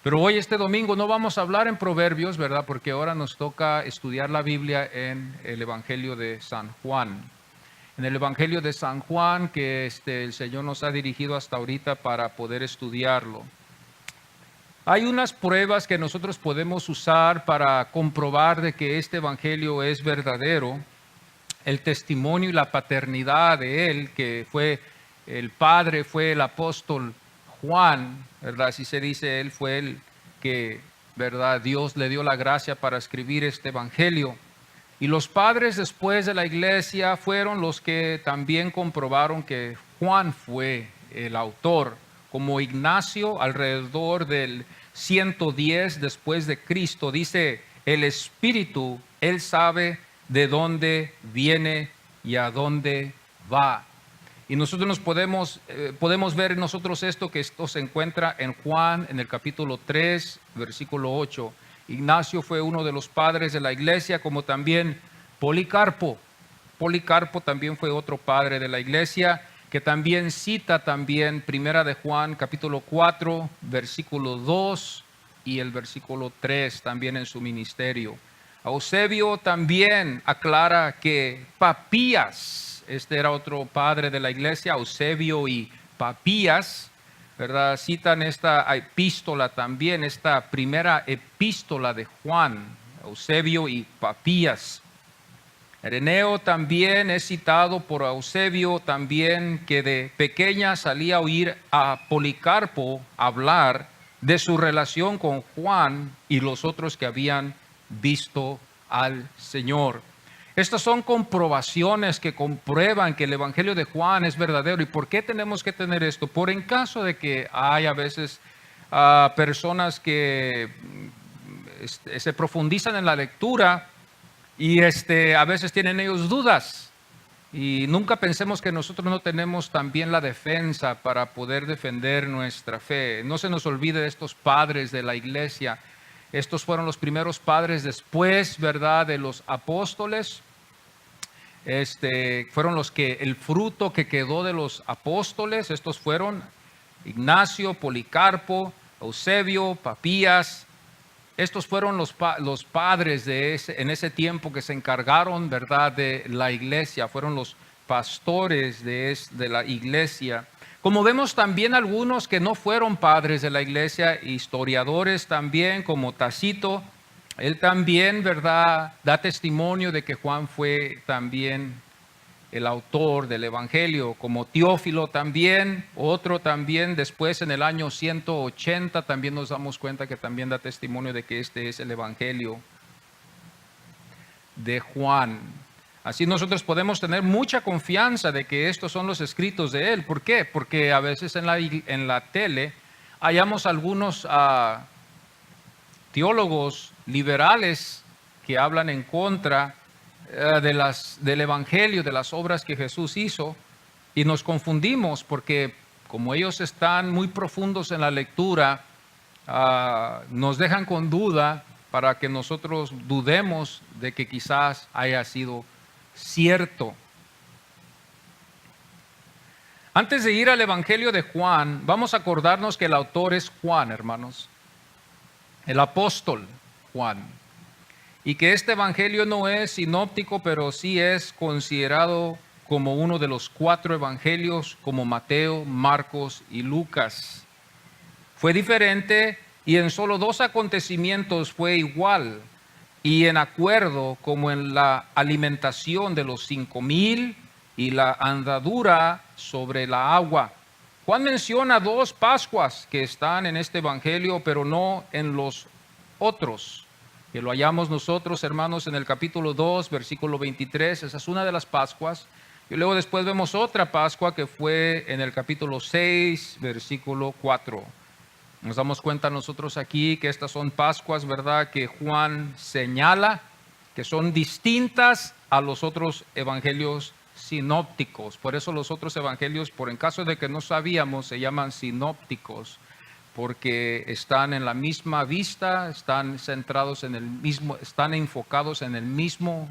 Pero hoy, este domingo, no vamos a hablar en Proverbios, ¿verdad? Porque ahora nos toca estudiar la Biblia en el Evangelio de San Juan. En el Evangelio de San Juan, que el Señor nos ha dirigido hasta ahorita para poder estudiarlo. Hay unas pruebas que nosotros podemos usar para comprobar de que este Evangelio es verdadero. El testimonio y la paternidad de él, que fue el padre, fue el apóstol Juan, ¿verdad? Así se dice, él fue el que, ¿verdad? Dios le dio la gracia para escribir este Evangelio. Y los padres después de la iglesia fueron los que también comprobaron que Juan fue el autor, como Ignacio alrededor del 110 después de Cristo. Dice, el Espíritu, él sabe de dónde viene y a dónde va. Y nosotros nos podemos ver nosotros que esto se encuentra en Juan, en el capítulo 3, versículo 8. Ignacio fue uno de los padres de la iglesia, como también Policarpo. Policarpo también fue otro padre de la iglesia, que también cita también Primera de Juan, capítulo 4, versículo 2 y el versículo 3 también en su ministerio. Eusebio también aclara que Papías, era otro padre de la iglesia, Eusebio y Papías, ¿verdad? Citan esta epístola también, esta primera epístola de Juan, Eusebio y Papías. Ireneo también es citado por Eusebio también, que de pequeña salía a oír a Policarpo hablar de su relación con Juan y los otros que habían visto al Señor. Estas son comprobaciones que comprueban que el Evangelio de Juan es verdadero. ¿Y por qué tenemos que tener esto? Por en caso de que hay a veces personas que se profundizan en la lectura y a veces tienen ellos dudas. Y nunca pensemos que nosotros no tenemos también la defensa para poder defender nuestra fe. No se nos olvide de estos padres de la iglesia. Estos fueron los primeros padres después, ¿verdad?, de los apóstoles. Fueron los que, el fruto que quedó de los apóstoles, estos fueron Ignacio, Policarpo, Eusebio, Papías. Estos fueron los padres en ese tiempo que se encargaron, ¿verdad?, de la iglesia. Fueron los pastores de la iglesia. Como vemos también algunos que no fueron padres de la iglesia, historiadores también, como Tácito, él también, ¿verdad?, da testimonio de que Juan fue también el autor del Evangelio, como Teófilo también, otro también, después en el año 180 también nos damos cuenta que también da testimonio de que este es el Evangelio de Juan. Así nosotros podemos tener mucha confianza de que estos son los escritos de él. ¿Por qué? Porque a veces en la tele hallamos algunos teólogos liberales que hablan en contra del Evangelio, de las obras que Jesús hizo, y nos confundimos porque como ellos están muy profundos en la lectura, nos dejan con duda para que nosotros dudemos de que quizás haya sido cierto. Antes de ir al Evangelio de Juan, vamos a acordarnos que el autor es Juan, hermanos, el apóstol Juan. Y que este evangelio no es sinóptico, pero sí es considerado como uno de los 4 evangelios, como Mateo, Marcos y Lucas. Fue diferente y en solo 2 acontecimientos fue igual y en acuerdo, como en la alimentación de los 5,000 y la andadura sobre la agua. Juan menciona 2 Pascuas que están en este evangelio, pero no en los otros, que lo hallamos nosotros, hermanos, en el capítulo 2, versículo 23. Esa es una de las Pascuas. Y luego después vemos otra Pascua que fue en el capítulo 6, versículo 4. Nos damos cuenta nosotros aquí que estas son Pascuas, ¿verdad?, que Juan señala que son distintas a los otros evangelios sinópticos. Por eso los otros evangelios, por en caso de que no sabíamos, se llaman sinópticos, porque están en la misma vista, están centrados en el mismo, están enfocados en el mismo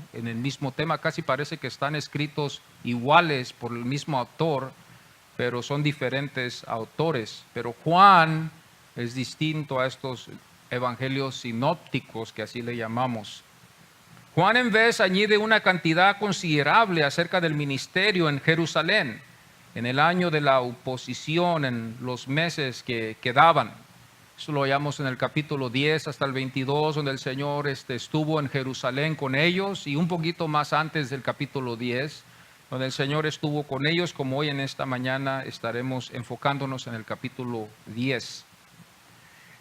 tema. Casi parece que están escritos iguales por el mismo autor, pero son diferentes autores. Pero Juan Es distinto a estos evangelios sinópticos, que así le llamamos. Juan en vez añade una cantidad considerable acerca del ministerio en Jerusalén, en el año de la oposición, en los meses que quedaban. Eso lo hallamos en el capítulo 10 hasta el 22, donde el Señor estuvo en Jerusalén con ellos, y un poquito más antes del capítulo 10, donde el Señor estuvo con ellos, como hoy en esta mañana estaremos enfocándonos en el capítulo 10.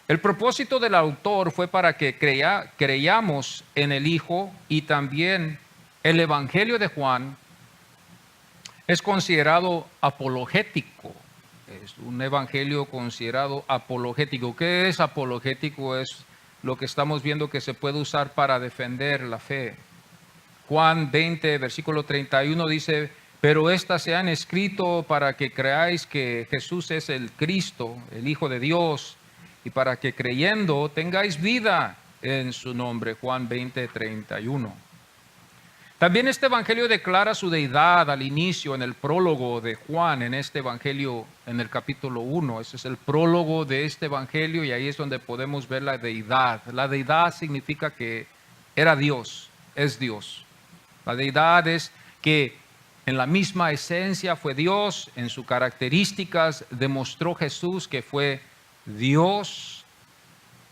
El propósito del autor fue para que creyamos en el Hijo, y también el Evangelio de Juan es considerado apologético. Es un evangelio considerado apologético. ¿Qué es apologético? Es lo que estamos viendo que se puede usar para defender la fe. Juan 20, versículo 31 dice: pero estas se han escrito para que creáis que Jesús es el Cristo, el Hijo de Dios, y para que creyendo tengáis vida en su nombre. Juan 20, 31. También este evangelio declara su deidad al inicio, en el prólogo de Juan, en este evangelio, en el capítulo 1. Ese es el prólogo de este evangelio, y ahí es donde podemos ver la deidad. La deidad significa que era Dios, es Dios. La deidad es que en la misma esencia fue Dios, en sus características demostró Jesús que fue Dios,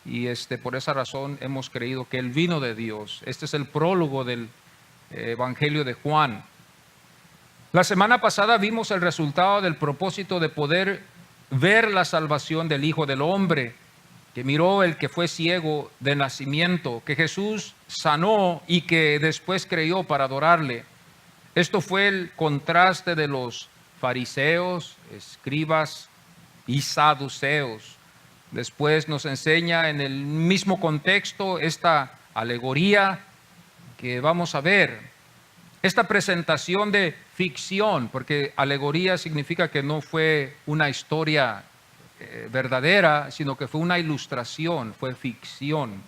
y por esa razón hemos creído que Él vino de Dios. Este es el prólogo del Evangelio de Juan. La semana pasada vimos el resultado del propósito de poder ver la salvación del Hijo del Hombre, que miró el que fue ciego de nacimiento, que Jesús sanó y que después creyó para adorarle. Esto fue el contraste de los fariseos, escribas y saduceos. Después nos enseña en el mismo contexto esta alegoría que vamos a ver, esta presentación de ficción, porque alegoría significa que no fue una historia verdadera, sino que fue una ilustración, fue ficción,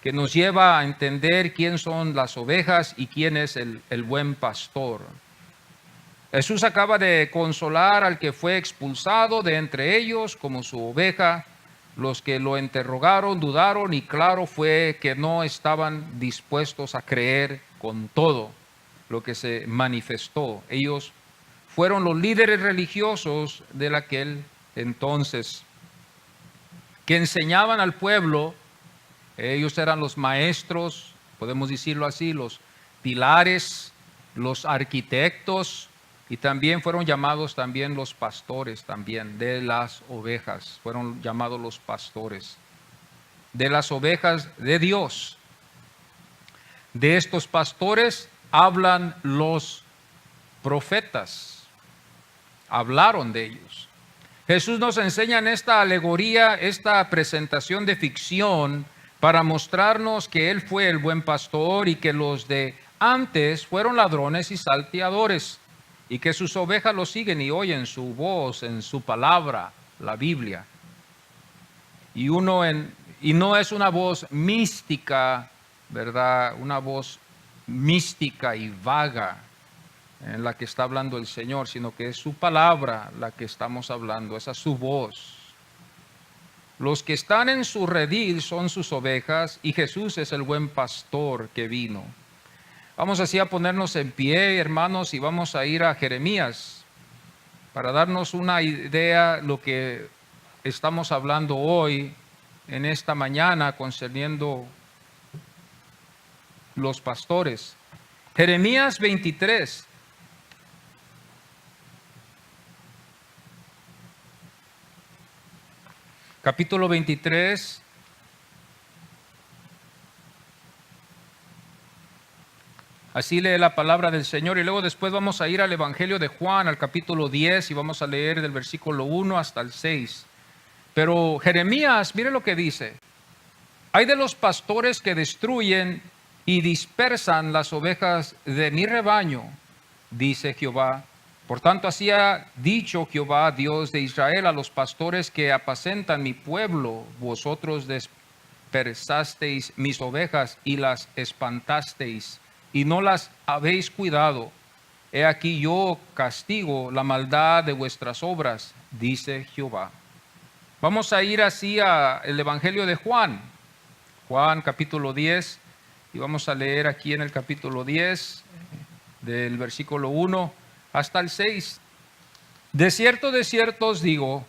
que nos lleva a entender quién son las ovejas y quién es el buen pastor. Jesús acaba de consolar al que fue expulsado de entre ellos como su oveja. Los que lo interrogaron dudaron, y claro fue que no estaban dispuestos a creer con todo lo que se manifestó. Ellos fueron los líderes religiosos de aquel entonces, que enseñaban al pueblo. Ellos eran los maestros, podemos decirlo así, los pilares, los arquitectos, y también fueron llamados también los pastores también de las ovejas. Fueron llamados los pastores de las ovejas de Dios. De estos pastores hablan los profetas. Hablaron de ellos. Jesús nos enseña en esta alegoría, esta presentación de ficción, para mostrarnos que Él fue el buen pastor y que los de antes fueron ladrones y salteadores, y que sus ovejas lo siguen y oyen su voz en su palabra, la Biblia. Y no es una voz mística, ¿verdad? Una voz mística y vaga en la que está hablando el Señor, sino que es su palabra la que estamos hablando, esa es su voz. Los que están en su redil son sus ovejas, y Jesús es el buen pastor que vino. Vamos así a ponernos en pie, hermanos, y vamos a ir a Jeremías para darnos una idea lo que estamos hablando hoy, en esta mañana, concerniendo los pastores. Jeremías 23. Capítulo 23. Así lee la palabra del Señor, y luego después vamos a ir al Evangelio de Juan, al capítulo 10, y vamos a leer del versículo 1 hasta el 6. Pero Jeremías, mire lo que dice: hay de los pastores que destruyen y dispersan las ovejas de mi rebaño, dice Jehová. Por tanto, así ha dicho Jehová, Dios de Israel, a los pastores que apacentan mi pueblo: vosotros dispersasteis mis ovejas y las espantasteis, y no las habéis cuidado. He aquí yo castigo la maldad de vuestras obras, dice Jehová. Vamos a ir así al Evangelio de Juan. Juan capítulo 10. Y vamos a leer aquí en el capítulo 10, del versículo 1 hasta el 6. De cierto os digo,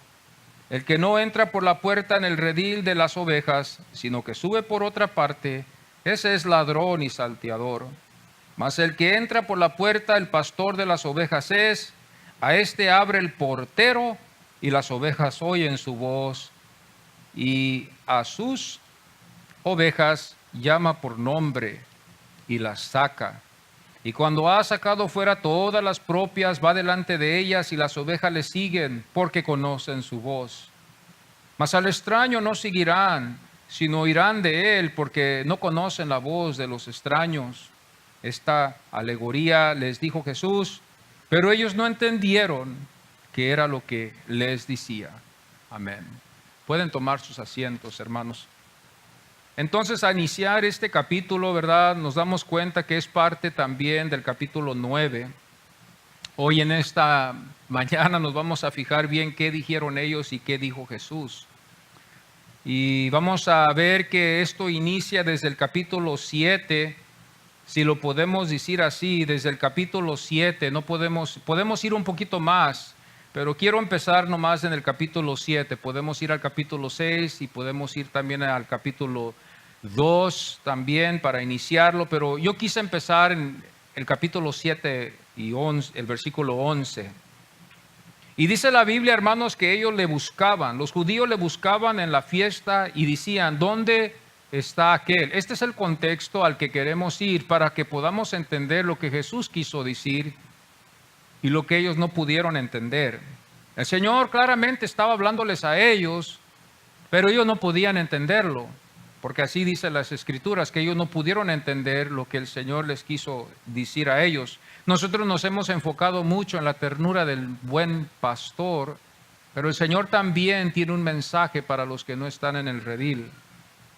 el que no entra por la puerta en el redil de las ovejas, sino que sube por otra parte, ese es ladrón y salteador. Mas el que entra por la puerta, el pastor de las ovejas es, a este abre el portero, y las ovejas oyen su voz, y a sus ovejas llama por nombre, y las saca. Y cuando ha sacado fuera todas las propias, va delante de ellas, y las ovejas le siguen, porque conocen su voz. Mas al extraño no seguirán, sino oirán de él, porque no conocen la voz de los extraños. Esta alegoría les dijo Jesús, pero ellos no entendieron qué era lo que les decía. Amén. Pueden tomar sus asientos, hermanos. Entonces, a iniciar este capítulo, ¿verdad? Nos damos cuenta que es parte también del capítulo 9. Hoy en esta mañana nos vamos a fijar bien qué dijeron ellos y qué dijo Jesús. Y vamos a ver que esto inicia desde el capítulo 7, si lo podemos decir así, desde el capítulo 7, no podemos ir un poquito más, pero quiero empezar nomás en el capítulo 7, podemos ir al capítulo 6 y podemos ir también al capítulo 2 también para iniciarlo, pero yo quise empezar en el capítulo 7 y 11, el versículo 11. Y dice la Biblia, hermanos, que ellos le buscaban, los judíos le buscaban en la fiesta y decían, ¿dónde está aquel? Este es el contexto al que queremos ir para que podamos entender lo que Jesús quiso decir y lo que ellos no pudieron entender. El Señor claramente estaba hablándoles a ellos, pero ellos no podían entenderlo, porque así dice las Escrituras, que ellos no pudieron entender lo que el Señor les quiso decir a ellos. Nosotros nos hemos enfocado mucho en la ternura del buen pastor, pero el Señor también tiene un mensaje para los que no están en el redil.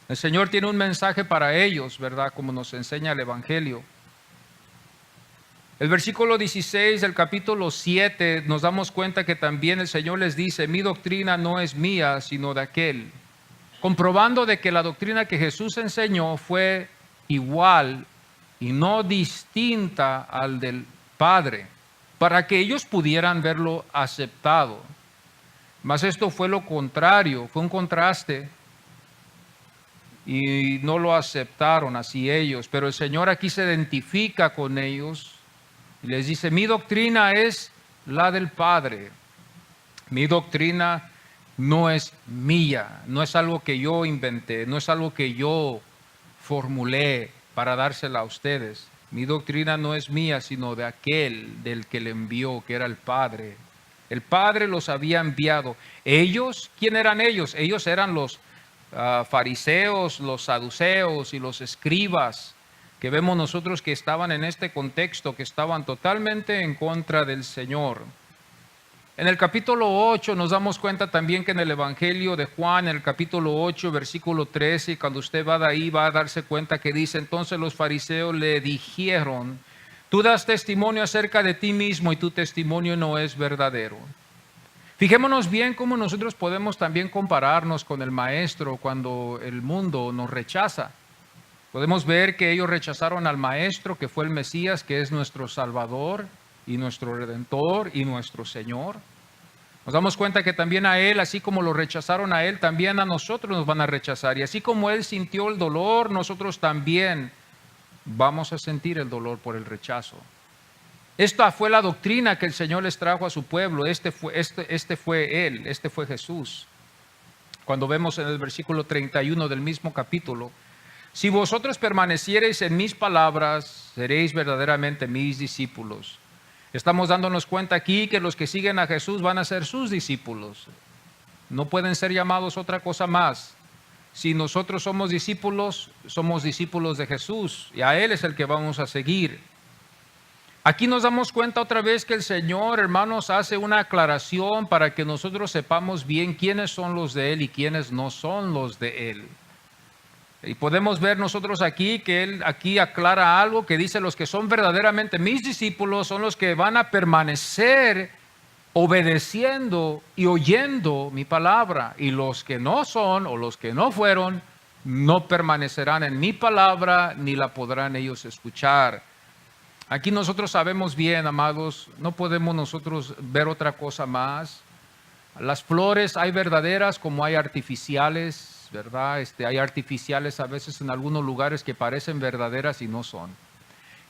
El Señor tiene un mensaje para ellos, ¿verdad? Como nos enseña el Evangelio. El versículo 16 del capítulo 7 nos damos cuenta que también el Señor les dice, mi doctrina no es mía, sino de aquel. Comprobando de que la doctrina que Jesús enseñó fue igual y no distinta al del Padre, para que ellos pudieran verlo aceptado. Mas esto fue lo contrario, fue un contraste y no lo aceptaron así ellos. Pero el Señor aquí se identifica con ellos y les dice, mi doctrina es la del Padre. Mi doctrina no es mía, no es algo que yo inventé, no es algo que yo formulé para dársela a ustedes. Mi doctrina no es mía, sino de aquel del que le envió, que era el Padre. El Padre los había enviado. Ellos, ¿quién eran ellos? Ellos eran los fariseos, los saduceos y los escribas, que vemos nosotros que estaban en este contexto, que estaban totalmente en contra del Señor. En el capítulo 8 nos damos cuenta también que en el Evangelio de Juan, en el capítulo 8, versículo 13, cuando usted va de ahí va a darse cuenta que dice, entonces los fariseos le dijeron, tú das testimonio acerca de ti mismo y tu testimonio no es verdadero. Fijémonos bien cómo nosotros podemos también compararnos con el Maestro cuando el mundo nos rechaza. Podemos ver que ellos rechazaron al Maestro, que fue el Mesías, que es nuestro Salvador y nuestro Redentor y nuestro Señor. Nos damos cuenta que también a Él, así como lo rechazaron a Él, también a nosotros nos van a rechazar. Y así como Él sintió el dolor, nosotros también vamos a sentir el dolor por el rechazo. Esta fue la doctrina que el Señor les trajo a su pueblo. Este fue Él, este fue Jesús. Cuando vemos en el versículo 31 del mismo capítulo, si vosotros permaneciereis en mis palabras, seréis verdaderamente mis discípulos. Estamos dándonos cuenta aquí que los que siguen a Jesús van a ser sus discípulos. No pueden ser llamados otra cosa más. Si nosotros somos discípulos de Jesús y a Él es el que vamos a seguir. Aquí nos damos cuenta otra vez que el Señor, hermanos, hace una aclaración para que nosotros sepamos bien quiénes son los de Él y quiénes no son los de Él. Y podemos ver nosotros aquí que Él aquí aclara algo que dice los que son verdaderamente mis discípulos son los que van a permanecer obedeciendo y oyendo mi palabra. Y los que no son o los que no fueron, no permanecerán en mi palabra, ni la podrán ellos escuchar. Aquí nosotros sabemos bien, amados, no podemos nosotros ver otra cosa más. Las flores hay verdaderas como hay artificiales, ¿verdad? Hay artificiales a veces en algunos lugares que parecen verdaderas y no son.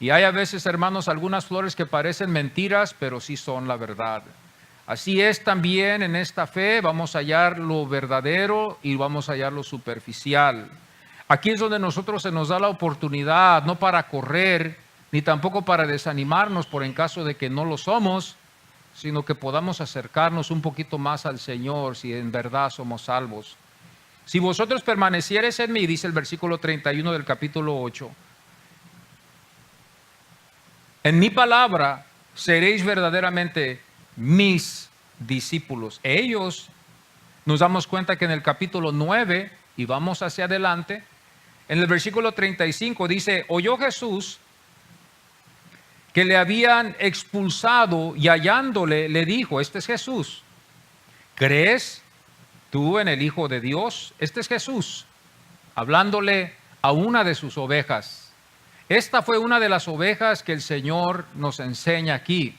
Y hay a veces, hermanos, algunas flores que parecen mentiras, pero sí son la verdad. Así es también en esta fe, vamos a hallar lo verdadero y vamos a hallar lo superficial. Aquí es donde nosotros se nos da la oportunidad, no para correr, ni tampoco para desanimarnos por en caso de que no lo somos, sino que podamos acercarnos un poquito más al Señor si en verdad somos salvos. Si vosotros permaneciereis en mí, dice el versículo 31 del capítulo 8, en mi palabra seréis verdaderamente mis discípulos. Ellos, nos damos cuenta que en el capítulo 9, y vamos hacia adelante, en el versículo 35 dice, oyó Jesús que le habían expulsado y hallándole le dijo, este es Jesús, ¿crees tú en el Hijo de Dios? Este es Jesús, hablándole a una de sus ovejas. Esta fue una de las ovejas que el Señor nos enseña aquí.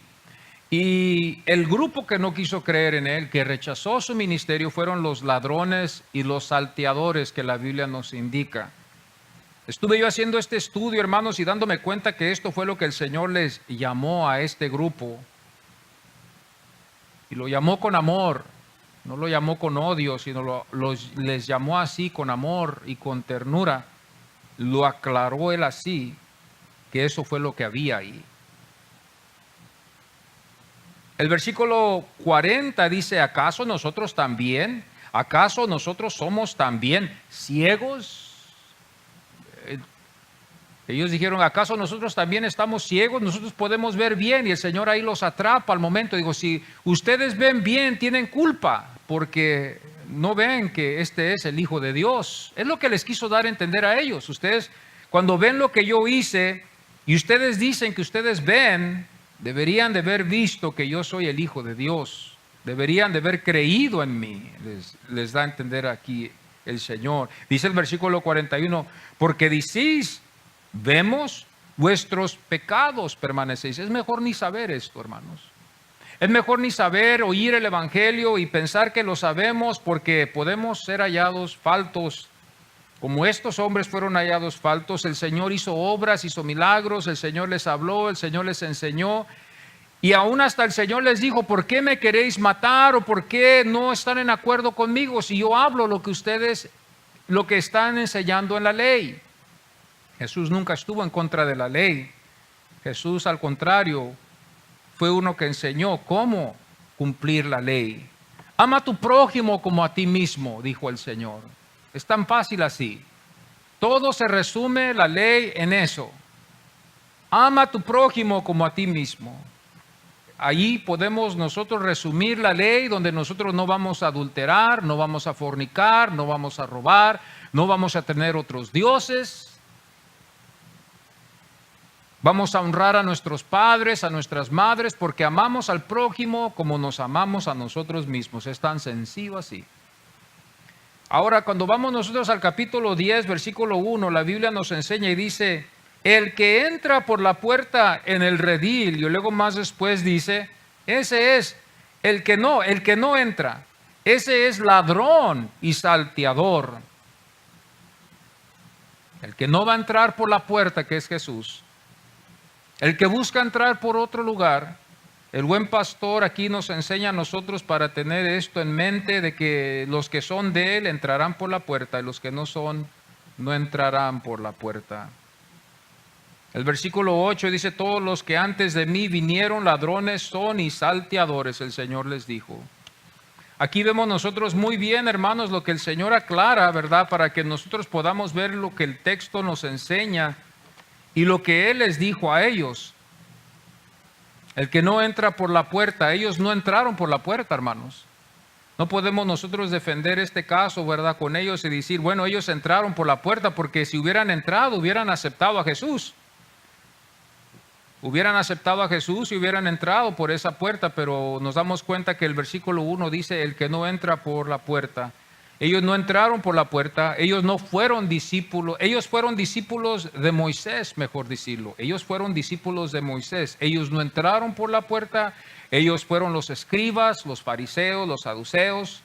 Y el grupo que no quiso creer en Él, que rechazó su ministerio, fueron los ladrones y los salteadores que la Biblia nos indica. Estuve yo haciendo este estudio, hermanos, y dándome cuenta que esto fue lo que el Señor les llamó a este grupo. Y lo llamó con amor, no lo llamó con odio, sino les llamó así con amor y con ternura. Lo aclaró Él así, que eso fue lo que había ahí. El versículo 40 dice, ¿acaso nosotros también? ¿Acaso nosotros somos también ciegos? Ellos dijeron, ¿acaso nosotros también estamos ciegos? Nosotros podemos ver bien, y el Señor ahí los atrapa al momento. Digo, si ustedes ven bien, tienen culpa, porque no ven que este es el Hijo de Dios. Es lo que les quiso dar a entender a ellos. Ustedes, cuando ven lo que yo hice, y ustedes dicen que ustedes ven, deberían de haber visto que yo soy el Hijo de Dios. Deberían de haber creído en mí. Les da a entender aquí el Señor. Dice el versículo 41, porque decís, vemos, vuestros pecados permanecéis. Es mejor ni saber esto, hermanos. Es mejor ni saber, oír el Evangelio y pensar que lo sabemos, porque podemos ser hallados faltos. Como estos hombres fueron hallados faltos, el Señor hizo obras, hizo milagros, el Señor les habló, el Señor les enseñó. Y aún hasta el Señor les dijo, ¿por qué me queréis matar? ¿O por qué no están en acuerdo conmigo si yo hablo lo que están enseñando en la ley? Jesús nunca estuvo en contra de la ley. Jesús, al contrario, fue uno que enseñó cómo cumplir la ley. Ama a tu prójimo como a ti mismo, dijo el Señor. Es tan fácil así. Todo se resume la ley en eso. Ama a tu prójimo como a ti mismo. Allí podemos nosotros resumir la ley, donde nosotros no vamos a adulterar, no vamos a fornicar, no vamos a robar, no vamos a tener otros dioses. Vamos a honrar a nuestros padres, a nuestras madres, porque amamos al prójimo como nos amamos a nosotros mismos. Es tan sencillo así. Ahora, cuando vamos nosotros al capítulo 10, versículo 1, la Biblia nos enseña y dice, el que entra por la puerta en el redil, y luego más después dice, ese es el que no entra, ese es ladrón y salteador. El que no va a entrar por la puerta, que es Jesús. El que busca entrar por otro lugar, el buen pastor aquí nos enseña a nosotros para tener esto en mente, de que los que son de Él entrarán por la puerta y los que no son, no entrarán por la puerta. El versículo 8 dice, todos los que antes de mí vinieron ladrones son y salteadores, el Señor les dijo. Aquí vemos nosotros muy bien, hermanos, lo que el Señor aclara, ¿verdad? Para que nosotros podamos ver lo que el texto nos enseña y lo que Él les dijo a ellos. El que no entra por la puerta, ellos no entraron por la puerta, hermanos. No podemos nosotros defender este caso, ¿verdad? Con ellos y decir, bueno, ellos entraron por la puerta, porque si hubieran entrado, hubieran aceptado a Jesús. Hubieran aceptado a Jesús y hubieran entrado por esa puerta, pero nos damos cuenta que el versículo 1 dice, el que no entra por la puerta. Ellos no entraron por la puerta, ellos no fueron discípulos, ellos fueron discípulos de Moisés, mejor decirlo. Ellos fueron discípulos de Moisés. Ellos no entraron por la puerta, ellos fueron los escribas, los fariseos, los saduceos.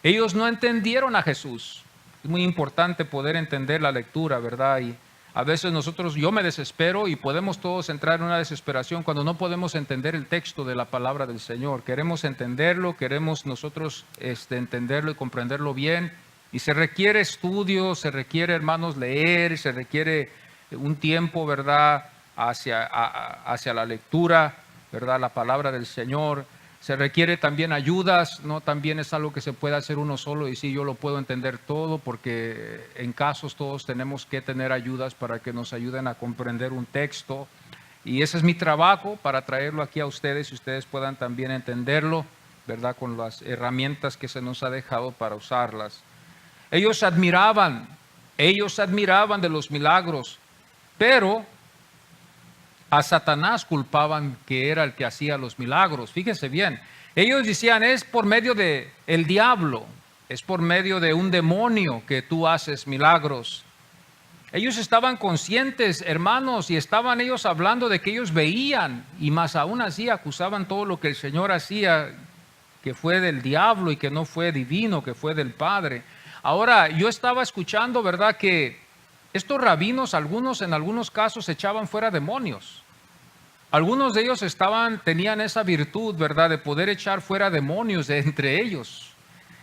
Ellos no entendieron a Jesús. Es muy importante poder entender la lectura, ¿verdad? Y a veces yo me desespero y podemos todos entrar en una desesperación cuando no podemos entender el texto de la palabra del Señor. Queremos entenderlo, queremos nosotros entenderlo y comprenderlo bien. Y se requiere estudio, se requiere, hermanos, leer, se requiere un tiempo, ¿verdad?, hacia la lectura, ¿verdad?, la palabra del Señor. Se requiere también ayudas, no también es algo que se puede hacer uno solo y sí, yo lo puedo entender todo, porque en casos todos tenemos que tener ayudas para que nos ayuden a comprender un texto. Y ese es mi trabajo, para traerlo aquí a ustedes y ustedes puedan también entenderlo, ¿verdad?, con las herramientas que se nos ha dejado para usarlas. Ellos admiraban de los milagros, pero a Satanás culpaban que era el que hacía los milagros. Fíjense bien, ellos decían, es por medio de el diablo, es por medio de un demonio que tú haces milagros. Ellos estaban conscientes, hermanos, y estaban ellos hablando de que ellos veían, y más aún así acusaban todo lo que el Señor hacía, que fue del diablo y que no fue divino, que fue del Padre. Ahora, yo estaba escuchando, ¿verdad?, que estos rabinos, en algunos casos echaban fuera demonios. Algunos de ellos tenían esa virtud, ¿verdad?, de poder echar fuera demonios de entre ellos.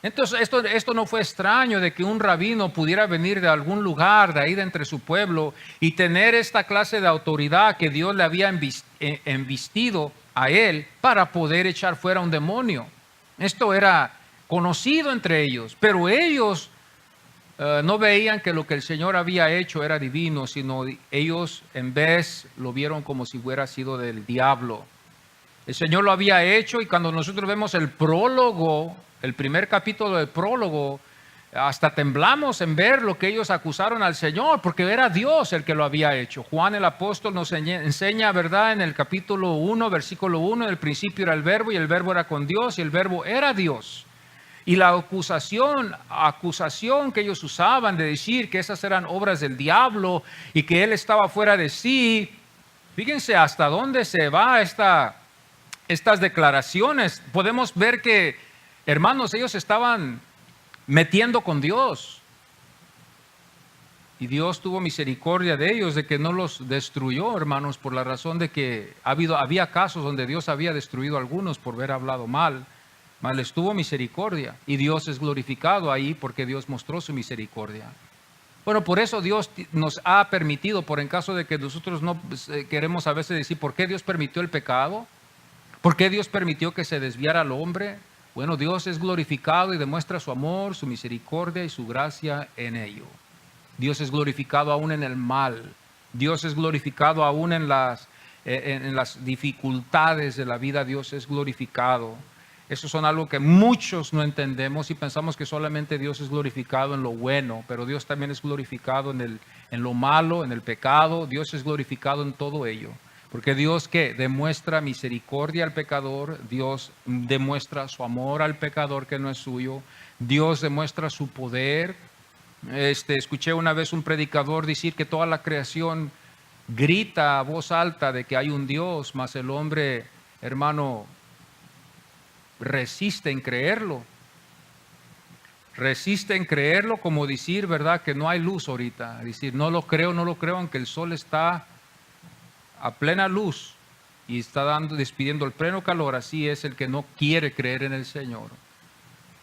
Entonces, esto no fue extraño de que un rabino pudiera venir de algún lugar, de ahí de entre su pueblo, y tener esta clase de autoridad que Dios le había envistido a él para poder echar fuera un demonio. Esto era conocido entre ellos, pero ellos no veían que lo que el Señor había hecho era divino, sino ellos en vez lo vieron como si hubiera sido del diablo. El Señor lo había hecho, y cuando nosotros vemos el prólogo, el primer capítulo del prólogo, hasta temblamos en ver lo que ellos acusaron al Señor, porque era Dios el que lo había hecho. Juan el apóstol nos enseña, ¿verdad?, en el capítulo 1, versículo 1, en el principio era el verbo y el verbo era con Dios y el verbo era Dios. Y la acusación que ellos usaban de decir que esas eran obras del diablo y que él estaba fuera de sí, fíjense hasta dónde se va estas declaraciones. Podemos ver que, hermanos, ellos estaban metiendo con Dios. Y Dios tuvo misericordia de ellos, de que no los destruyó, hermanos, por la razón de que había casos donde Dios había destruido a algunos por haber hablado mal. Mas les tuvo misericordia, y Dios es glorificado ahí porque Dios mostró su misericordia. Bueno, por eso Dios nos ha permitido, por en caso de que nosotros no queremos a veces decir, ¿por qué Dios permitió el pecado? ¿Por qué Dios permitió que se desviara al hombre? Bueno, Dios es glorificado y demuestra su amor, su misericordia y su gracia en ello. Dios es glorificado aún en el mal. Dios es glorificado aún en las dificultades de la vida. Dios es glorificado. Eso son algo que muchos no entendemos y pensamos que solamente Dios es glorificado en lo bueno, pero Dios también es glorificado en lo malo, en el pecado. Dios es glorificado en todo ello. Porque Dios, ¿qué? Demuestra misericordia al pecador. Dios demuestra su amor al pecador que no es suyo. Dios demuestra su poder. Escuché una vez un predicador decir que toda la creación grita a voz alta de que hay un Dios, mas el hombre, hermano, resiste en creerlo. Resiste en creerlo, como decir, ¿verdad?, que no hay luz ahorita. Decir, no lo creo, aunque el sol está a plena luz y está despidiendo el pleno calor. Así es el que no quiere creer en el Señor.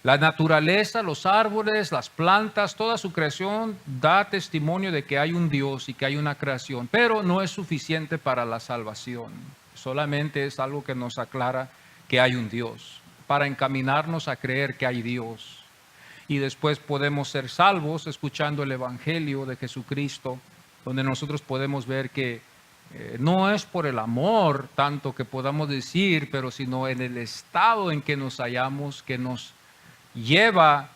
La naturaleza, los árboles, las plantas, toda su creación da testimonio de que hay un Dios y que hay una creación, pero no es suficiente para la salvación. Solamente es algo que nos aclara que hay un Dios, para encaminarnos a creer que hay Dios. Y después podemos ser salvos escuchando el Evangelio de Jesucristo, donde nosotros podemos ver que no es por el amor tanto que podamos decir, pero sino en el estado en que nos hallamos, que nos lleva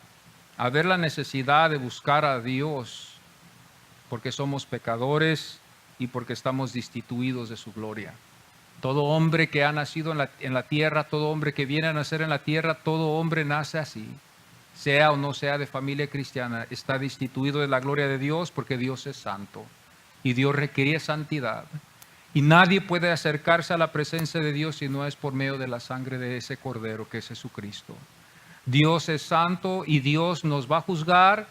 a ver la necesidad de buscar a Dios, porque somos pecadores y porque estamos destituidos de su gloria. Todo hombre que ha nacido en la tierra, todo hombre que viene a nacer en la tierra, todo hombre nace así. Sea o no sea de familia cristiana, está destituido de la gloria de Dios porque Dios es santo. Y Dios requiere santidad. Y nadie puede acercarse a la presencia de Dios si no es por medio de la sangre de ese Cordero que es Jesucristo. Dios es santo y Dios nos va a juzgar.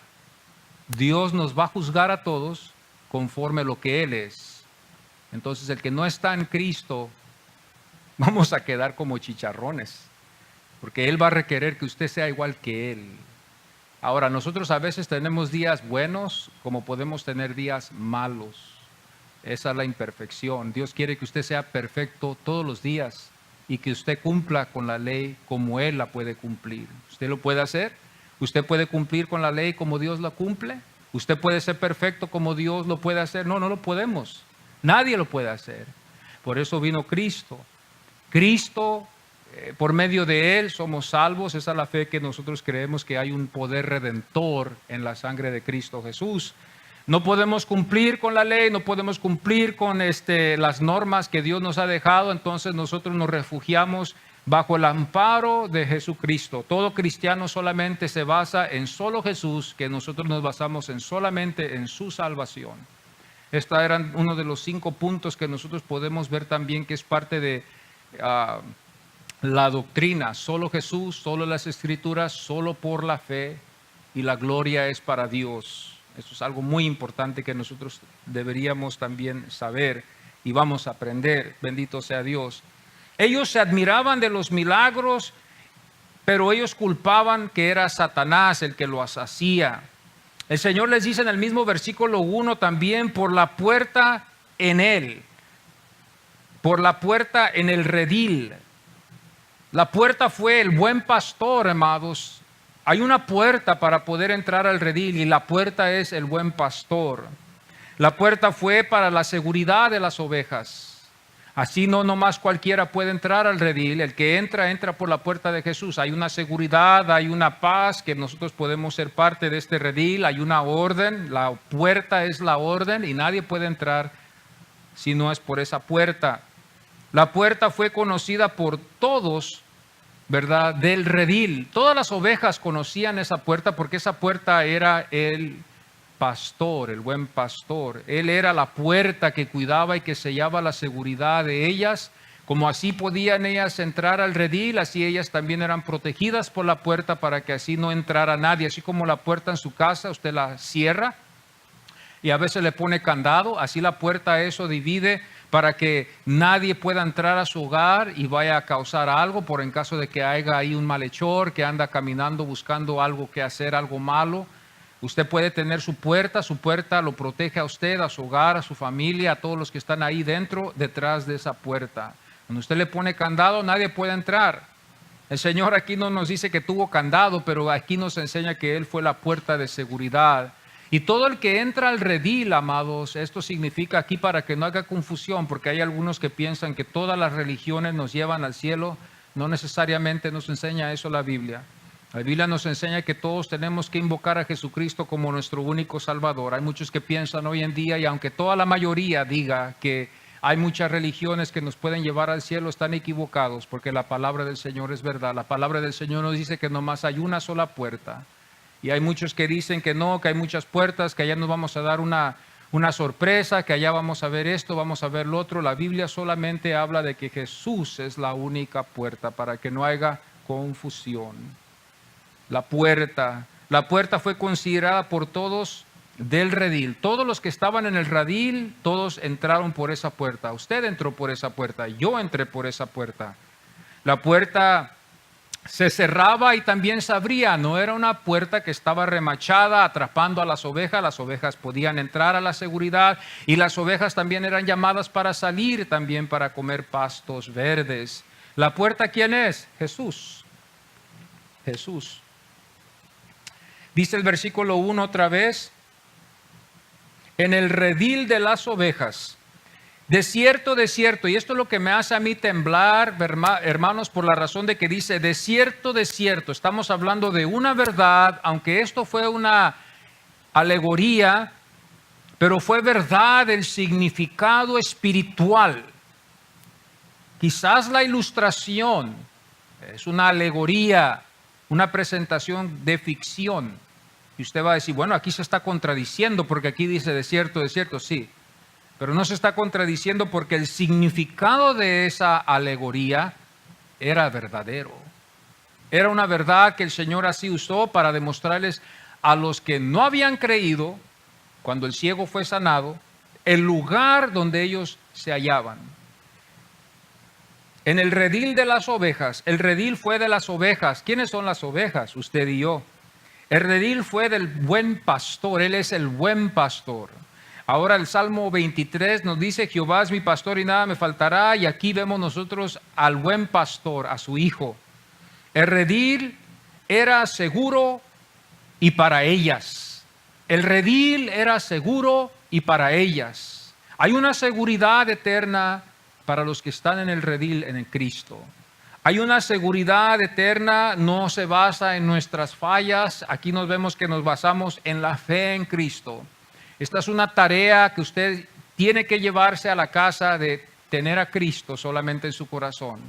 Dios nos va a juzgar a todos conforme a lo que Él es. Entonces el que no está en Cristo, vamos a quedar como chicharrones, porque Él va a requerir que usted sea igual que Él. Ahora, nosotros a veces tenemos días buenos como podemos tener días malos. Esa es la imperfección. Dios quiere que usted sea perfecto todos los días y que usted cumpla con la ley como Él la puede cumplir. ¿Usted lo puede hacer? ¿Usted puede cumplir con la ley como Dios la cumple? ¿Usted puede ser perfecto como Dios lo puede hacer? No, no lo podemos. Nadie lo puede hacer. Por eso vino Cristo. Cristo, por medio de Él somos salvos. Esa es la fe que nosotros creemos, que hay un poder redentor en la sangre de Cristo Jesús. No podemos cumplir con la ley, no podemos cumplir con las normas que Dios nos ha dejado, entonces nosotros nos refugiamos bajo el amparo de Jesucristo. Todo cristiano solamente se basa en solo Jesús, que nosotros nos basamos solamente en su salvación. Estos eran uno de los 5 puntos que nosotros podemos ver también, que es parte de la doctrina. Solo Jesús, solo las Escrituras, solo por la fe, y la gloria es para Dios. Esto es algo muy importante que nosotros deberíamos también saber y vamos a aprender. Bendito sea Dios. Ellos se admiraban de los milagros, pero ellos culpaban que era Satanás el que los hacía. El Señor les dice en el mismo versículo 1 también: por la puerta en Él, por la puerta en el redil. La puerta fue el buen pastor, amados. Hay una puerta para poder entrar al redil y la puerta es el buen pastor. La puerta fue para la seguridad de las ovejas. Así no nomás cualquiera puede entrar al redil. El que entra, entra por la puerta de Jesús. Hay una seguridad, hay una paz, que nosotros podemos ser parte de este redil. Hay una orden, la puerta es la orden y nadie puede entrar si no es por esa puerta. La puerta fue conocida por todos, ¿verdad? Del redil. Todas las ovejas conocían esa puerta porque esa puerta era el pastor, el buen pastor. Él era la puerta que cuidaba y que sellaba la seguridad de ellas. Como así podían ellas entrar al redil, así ellas también eran protegidas por la puerta para que así no entrara nadie. Así como la puerta en su casa, usted la cierra y a veces le pone candado, así la puerta eso divide para que nadie pueda entrar a su hogar y vaya a causar algo, por en caso de que haya ahí un malhechor que anda caminando buscando algo que hacer, algo malo. Usted puede tener su puerta lo protege a usted, a su hogar, a su familia, a todos los que están ahí dentro, detrás de esa puerta. Cuando usted le pone candado, nadie puede entrar. El Señor aquí no nos dice que tuvo candado, pero aquí nos enseña que Él fue la puerta de seguridad. Y todo el que entra al redil, amados, esto significa aquí, para que no haga confusión, porque hay algunos que piensan que todas las religiones nos llevan al cielo. No necesariamente nos enseña eso la Biblia. La Biblia nos enseña que todos tenemos que invocar a Jesucristo como nuestro único Salvador. Hay muchos que piensan hoy en día, y aunque toda la mayoría diga que hay muchas religiones que nos pueden llevar al cielo, están equivocados, porque la palabra del Señor es verdad. La palabra del Señor nos dice que nomás hay una sola puerta. Y hay muchos que dicen que no, que hay muchas puertas, que allá nos vamos a dar una sorpresa, que allá vamos a ver esto, vamos a ver lo otro. La Biblia solamente habla de que Jesús es la única puerta, para que no haya confusión. La puerta fue considerada por todos del redil. Todos los que estaban en el redil, todos entraron por esa puerta. Usted entró por esa puerta, yo entré por esa puerta. La puerta se cerraba y también se abría. No era una puerta que estaba remachada atrapando a las ovejas. Las ovejas podían entrar a la seguridad y las ovejas también eran llamadas para salir, también para comer pastos verdes. ¿La puerta quién es? Jesús. Jesús. Dice el versículo 1 otra vez: en el redil de las ovejas. De cierto, y esto es lo que me hace a mí temblar, hermanos, por la razón de que dice de cierto, estamos hablando de una verdad, aunque esto fue una alegoría, pero fue verdad el significado espiritual. Quizás la ilustración es una alegoría, una presentación de ficción. Y usted va a decir, bueno, aquí se está contradiciendo porque aquí dice desierto, desierto, sí. Pero no se está contradiciendo porque el significado de esa alegoría era verdadero. Era una verdad que el Señor así usó para demostrarles a los que no habían creído, cuando el ciego fue sanado, el lugar donde ellos se hallaban. En el redil de las ovejas, el redil fue de las ovejas. ¿Quiénes son las ovejas? Usted y yo. El redil fue del buen pastor, Él es el buen pastor. Ahora el Salmo 23 nos dice, Jehová es mi pastor y nada me faltará, y aquí vemos nosotros al buen pastor, a su hijo. El redil era seguro y para ellas. El redil era seguro y para ellas. Hay una seguridad eterna para los que están en el redil en el Cristo. Hay una seguridad eterna, no se basa en nuestras fallas. Aquí nos vemos que nos basamos en la fe en Cristo. Esta es una tarea que usted tiene que llevarse a la casa, de tener a Cristo solamente en su corazón.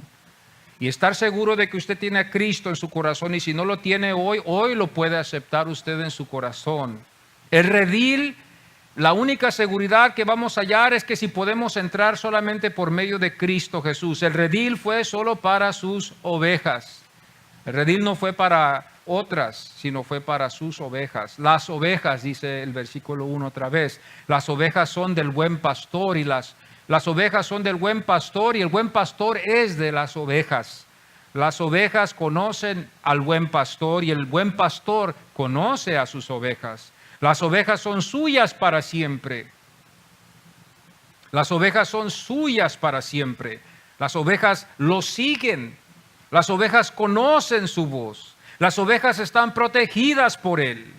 Y estar seguro de que usted tiene a Cristo en su corazón, y si no lo tiene hoy lo puede aceptar usted en su corazón. El redil, la única seguridad que vamos a hallar es que si podemos entrar solamente por medio de Cristo Jesús. El redil fue solo para sus ovejas. El redil no fue para otras, sino fue para sus ovejas. Las ovejas, dice el versículo 1 otra vez, las ovejas son del buen pastor, y las ovejas son del buen pastor, y el buen pastor es de las ovejas. Las ovejas conocen al buen pastor, y el buen pastor conoce a sus ovejas. Las ovejas son suyas para siempre. Las ovejas son suyas para siempre. Las ovejas lo siguen. Las ovejas conocen su voz. Las ovejas están protegidas por Él.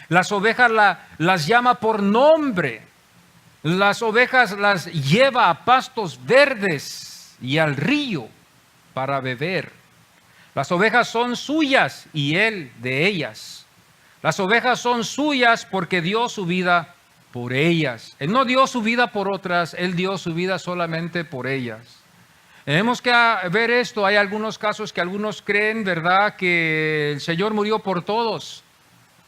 Las ovejas las llama por nombre. Las ovejas las lleva a pastos verdes y al río para beber. Las ovejas son suyas y Él de ellas. Las ovejas son suyas porque dio su vida por ellas. Él no dio su vida por otras, Él dio su vida solamente por ellas. Tenemos que ver esto. Hay algunos casos que algunos creen, ¿verdad?, que el Señor murió por todos.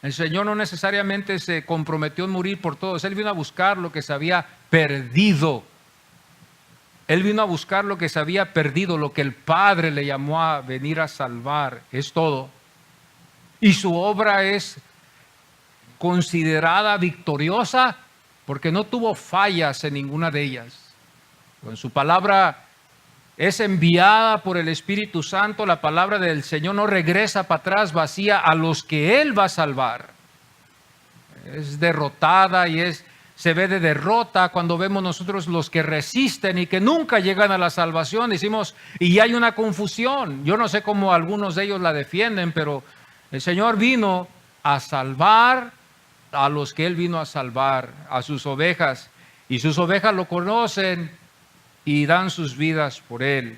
El Señor no necesariamente se comprometió en morir por todos. Él vino a buscar lo que se había perdido. Él vino a buscar lo que se había perdido, lo que el Padre le llamó a venir a salvar. Es todo. Y su obra es considerada victoriosa porque no tuvo fallas en ninguna de ellas. Con su palabra es enviada por el Espíritu Santo. La palabra del Señor no regresa para atrás vacía a los que Él va a salvar. Es derrotada y se ve de derrota cuando vemos nosotros los que resisten y que nunca llegan a la salvación. Decimos, y hay una confusión. Yo no sé cómo algunos de ellos la defienden, pero el Señor vino a salvar a los que Él vino a salvar, a sus ovejas. Y sus ovejas lo conocen y dan sus vidas por Él.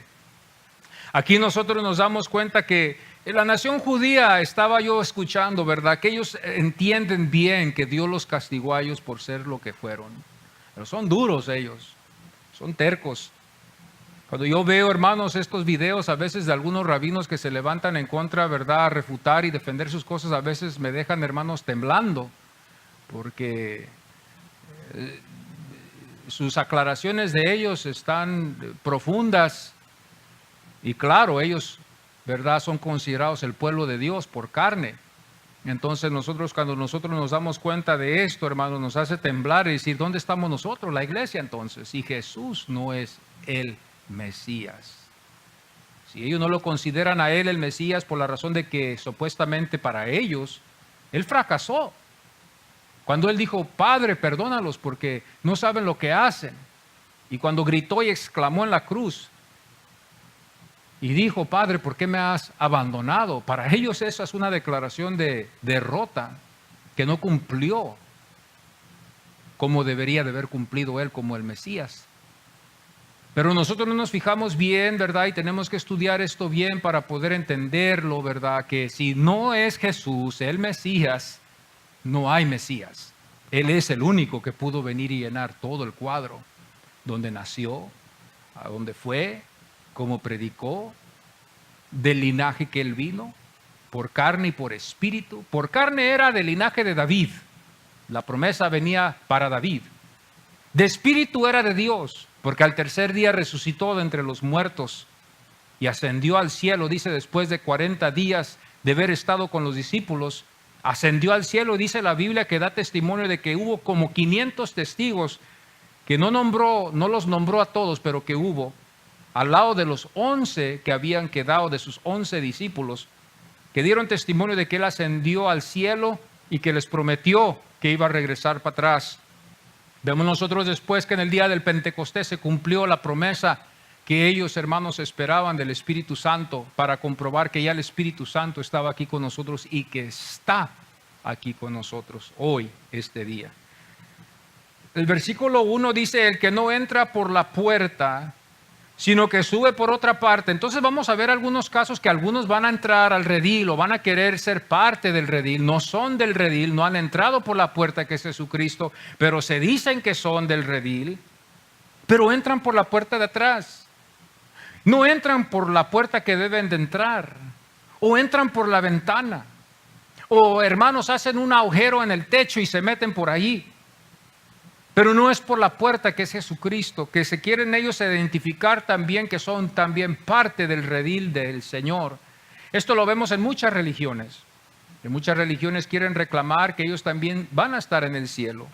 Aquí nosotros nos damos cuenta que en la nación judía, estaba yo escuchando, ¿verdad?, que ellos entienden bien que Dios los castigó a ellos por ser lo que fueron. Pero son duros ellos, son tercos. Cuando yo veo, hermanos, estos videos a veces de algunos rabinos que se levantan en contra, ¿verdad?, a refutar y defender sus cosas, a veces me dejan, hermanos, temblando, porque sus aclaraciones de ellos están profundas y claro, ellos, ¿verdad?, son considerados el pueblo de Dios por carne. Entonces cuando nosotros nos damos cuenta de esto, hermanos, nos hace temblar y decir, ¿dónde estamos nosotros, la iglesia entonces? Si Jesús no es el Mesías. Si ellos no lo consideran a Él el Mesías por la razón de que supuestamente para ellos, Él fracasó. Cuando Él dijo, Padre, perdónalos porque no saben lo que hacen. Y cuando gritó y exclamó en la cruz y dijo, Padre, ¿por qué me has abandonado? Para ellos esa es una declaración de derrota, que no cumplió como debería de haber cumplido Él como el Mesías. Pero nosotros no nos fijamos bien, ¿verdad? Y tenemos que estudiar esto bien para poder entenderlo, ¿verdad? Que si no es Jesús, el Mesías, no hay Mesías. Él es el único que pudo venir y llenar todo el cuadro. Donde nació, a donde fue, como predicó, del linaje que él vino, por carne y por espíritu. Por carne era del linaje de David, la promesa venía para David. De espíritu era de Dios, porque al tercer día resucitó de entre los muertos y ascendió al cielo, dice, después de 40 días de haber estado con los discípulos, ascendió al cielo. Dice la Biblia que da testimonio de que hubo como 500 testigos, que no los nombró a todos, pero que hubo, al lado de los 11 que habían quedado de sus 11 discípulos, que dieron testimonio de que él ascendió al cielo y que les prometió que iba a regresar para atrás. Vemos nosotros después que en el día del Pentecostés se cumplió la promesa que ellos, hermanos, esperaban del Espíritu Santo, para comprobar que ya el Espíritu Santo estaba aquí con nosotros y que está aquí con nosotros hoy, este día. El versículo 1 dice: el que no entra por la puerta, sino que sube por otra parte. Entonces vamos a ver algunos casos que algunos van a entrar al redil o van a querer ser parte del redil. No son del redil, no han entrado por la puerta que es Jesucristo, pero se dicen que son del redil, pero entran por la puerta de atrás. No entran por la puerta que deben de entrar, o entran por la ventana, o hermanos hacen un agujero en el techo y se meten por ahí. Pero no es por la puerta que es Jesucristo, que se quieren ellos identificar también que son también parte del redil del Señor. Esto lo vemos en muchas religiones. En muchas religiones quieren reclamar que ellos también van a estar en el cielo.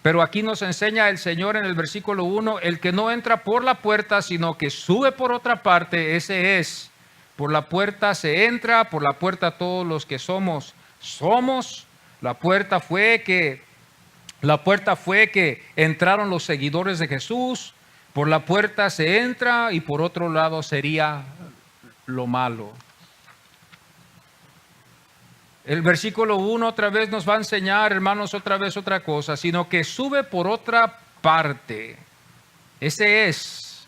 Pero aquí nos enseña el Señor en el versículo 1, el que no entra por la puerta, sino que sube por otra parte, ese es. Por la puerta se entra, por la puerta todos los que somos. La puerta fue que entraron los seguidores de Jesús. Por la puerta se entra y por otro lado sería lo malo. El versículo 1 otra vez nos va a enseñar, hermanos, otra vez otra cosa, sino que sube por otra parte. Ese es.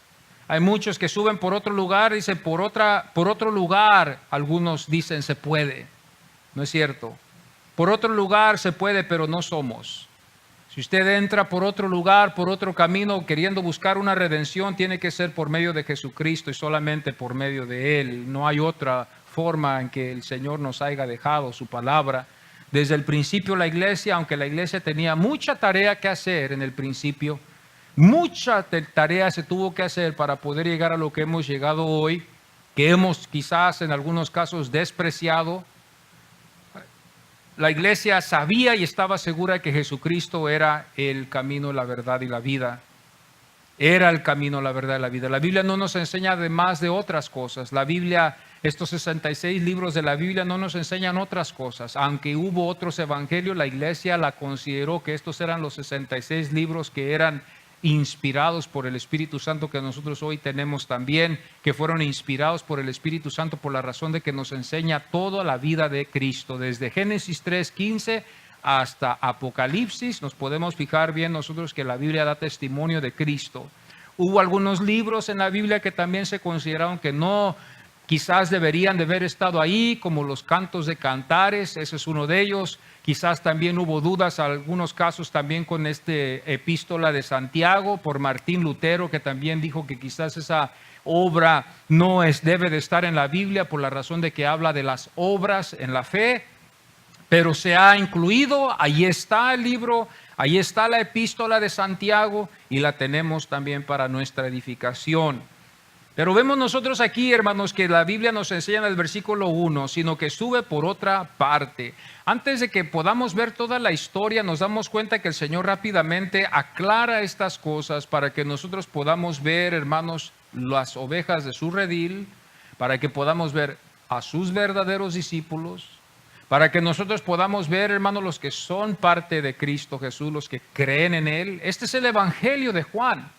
Hay muchos que suben por otro lugar, dicen por otro lugar. Algunos dicen se puede. No es cierto. Por otro lugar se puede, pero no somos. Si usted entra por otro lugar, por otro camino, queriendo buscar una redención, tiene que ser por medio de Jesucristo y solamente por medio de Él. No hay otra forma en que el Señor nos haya dejado su palabra. Desde el principio la iglesia, aunque la iglesia tenía mucha tarea que hacer en el principio, mucha tarea se tuvo que hacer para poder llegar a lo que hemos llegado hoy, que hemos quizás en algunos casos despreciado. La iglesia sabía y estaba segura que Jesucristo era el camino, la verdad y la vida. Era el camino, la verdad y la vida. La Biblia no nos enseña además de otras cosas. La Biblia, estos 66 libros de la Biblia no nos enseñan otras cosas. Aunque hubo otros evangelios, la iglesia la consideró que estos eran los 66 libros que eran inspirados por el Espíritu Santo, que nosotros hoy tenemos también, que fueron inspirados por el Espíritu Santo por la razón de que nos enseña toda la vida de Cristo. Desde Génesis 3:15 hasta Apocalipsis nos podemos fijar bien nosotros que la Biblia da testimonio de Cristo. Hubo algunos libros en la Biblia que también se consideraron que no, quizás deberían de haber estado ahí, como los cantos de Cantares, ese es uno de ellos. Quizás también hubo dudas, algunos casos también con epístola de Santiago por Martín Lutero, que también dijo que quizás esa obra no debe de estar en la Biblia por la razón de que habla de las obras en la fe, pero se ha incluido, ahí está el libro, ahí está la epístola de Santiago y la tenemos también para nuestra edificación. Pero vemos nosotros aquí, hermanos, que la Biblia nos enseña en el versículo 1, sino que sube por otra parte. Antes de que podamos ver toda la historia, nos damos cuenta que el Señor rápidamente aclara estas cosas para que nosotros podamos ver, hermanos, las ovejas de su redil, para que podamos ver a sus verdaderos discípulos, para que nosotros podamos ver, hermanos, los que son parte de Cristo Jesús, los que creen en Él. Este es el Evangelio de Juan.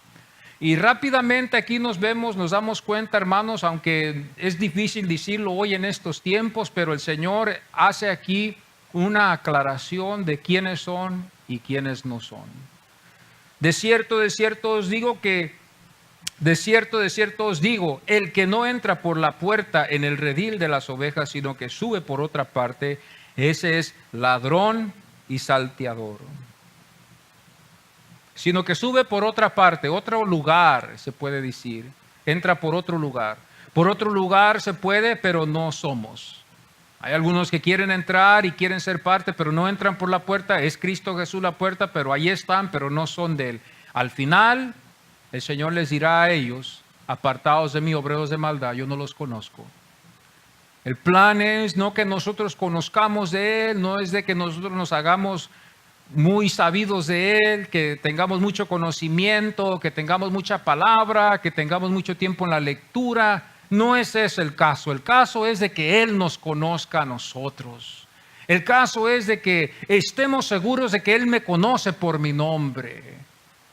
Y rápidamente aquí nos damos cuenta, hermanos, aunque es difícil decirlo hoy en estos tiempos, pero el Señor hace aquí una aclaración de quiénes son y quiénes no son. De cierto os digo, el que no entra por la puerta en el redil de las ovejas, sino que sube por otra parte, ese es ladrón y salteador. Sino que sube por otra parte, otro lugar, se puede decir. entra por otro lugar. Por otro lugar se puede, pero no somos. Hay algunos que quieren entrar y quieren ser parte, pero no entran por la puerta. Es Cristo Jesús la puerta, pero ahí están, pero no son de Él. Al final, el Señor les dirá a ellos: apartados de mí, obreros de maldad, yo no los conozco. El plan es no que nosotros conozcamos de Él, no es de que nosotros nos hagamos muy sabidos de Él, que tengamos mucho conocimiento, que tengamos mucha palabra, que tengamos mucho tiempo en la lectura. No es ese el caso. El caso es de que Él nos conozca a nosotros. El caso es de que estemos seguros de que Él me conoce por mi nombre.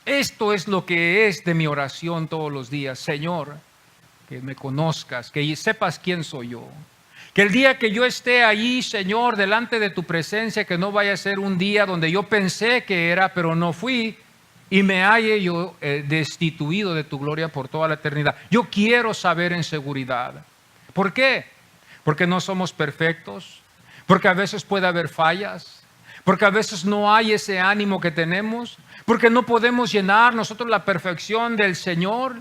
Esto es lo que es de mi oración todos los días. Señor, que me conozcas, que sepas quién soy yo. Que el día que yo esté allí, Señor, delante de tu presencia, que no vaya a ser un día donde yo pensé que era, pero no fui, y me halle yo destituido de tu gloria por toda la eternidad. Yo quiero saber en seguridad. ¿Por qué? Porque no somos perfectos, porque a veces puede haber fallas, porque a veces no hay ese ánimo que tenemos, porque no podemos llenar nosotros la perfección del Señor.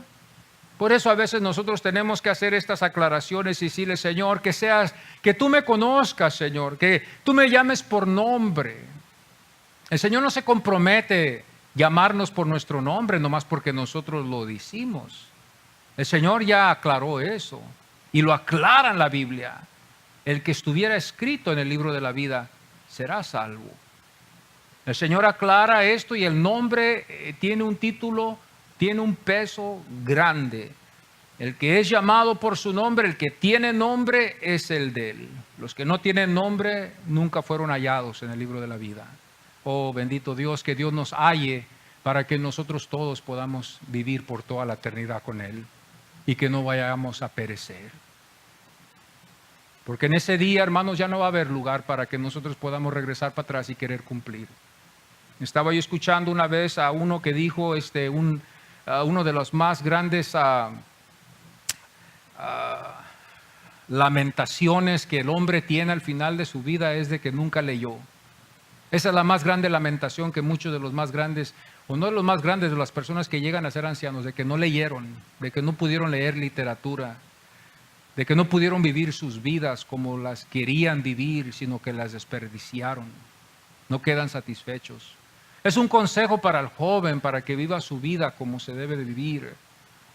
Por eso a veces nosotros tenemos que hacer estas aclaraciones y decirle: Señor, que tú me conozcas, Señor, que tú me llames por nombre. El Señor no se compromete a llamarnos por nuestro nombre nomás porque nosotros lo decimos. El Señor ya aclaró eso y lo aclara en la Biblia. El que estuviera escrito en el libro de la vida será salvo. El Señor aclara esto, y el nombre tiene un título, tiene un peso grande. El que es llamado por su nombre, el que tiene nombre, es el de Él. Los que no tienen nombre nunca fueron hallados en el libro de la vida. Oh, bendito Dios, que Dios nos halle para que nosotros todos podamos vivir por toda la eternidad con Él y que no vayamos a perecer. Porque en ese día, hermanos, ya no va a haber lugar para que nosotros podamos regresar para atrás y querer cumplir. Estaba yo escuchando una vez a uno que dijo, uno de los más grandes lamentaciones que el hombre tiene al final de su vida es de que nunca leyó. Esa es la más grande lamentación que muchos de los más grandes, o no de los más grandes, de las personas que llegan a ser ancianos, de que no leyeron, de que no pudieron leer literatura, de que no pudieron vivir sus vidas como las querían vivir, sino que las desperdiciaron. No quedan satisfechos. Es un consejo para el joven, para que viva su vida como se debe de vivir.